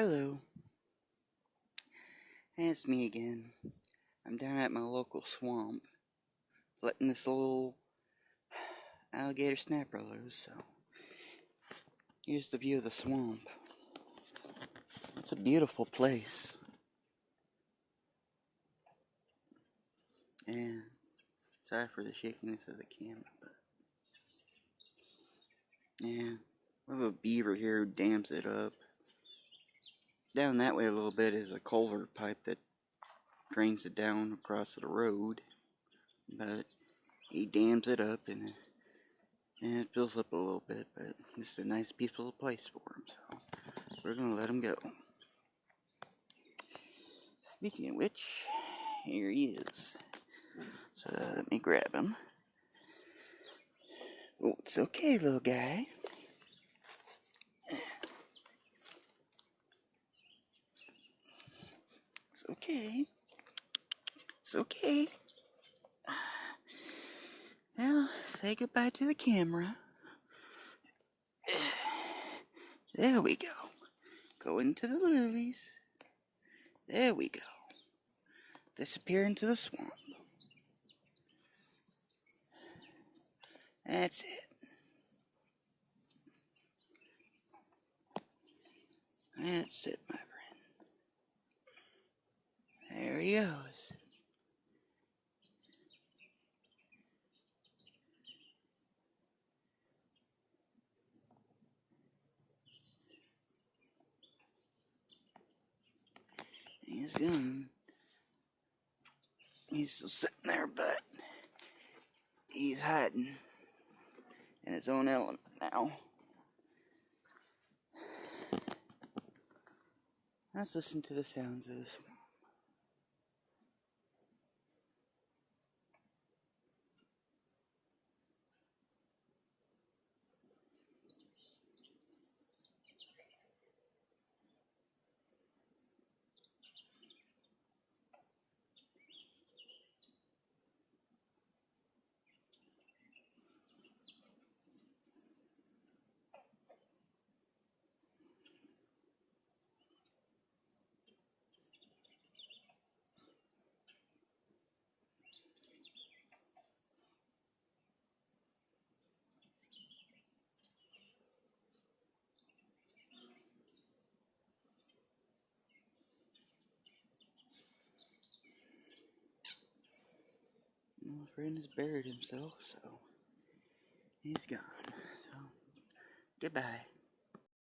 Hello, it's me again. I'm down at my local swamp, letting this little alligator snapper loose, so here's the view of the swamp. It's a beautiful place. And sorry for the shakiness of the camera, but yeah, we have a beaver here who dams it up. Down that way a little bit is a culvert pipe that drains it down across the road, but he dams it up and it fills up a little bit, but it's a nice peaceful place for him, so we're gonna let him go. Speaking of which, here he is. So let me grab him. Oh, it's okay, little guy. It's okay. It's okay. Now, say goodbye to the camera. There we go. Go into the lilies. There we go. Disappear into the swamp. That's it. That's it, my friend. There he goes. He's gone. He's still sitting there, but he's hiding in his own element now. Let's listen to the sounds of the swamp. My friend has buried himself, so he's gone. So, goodbye.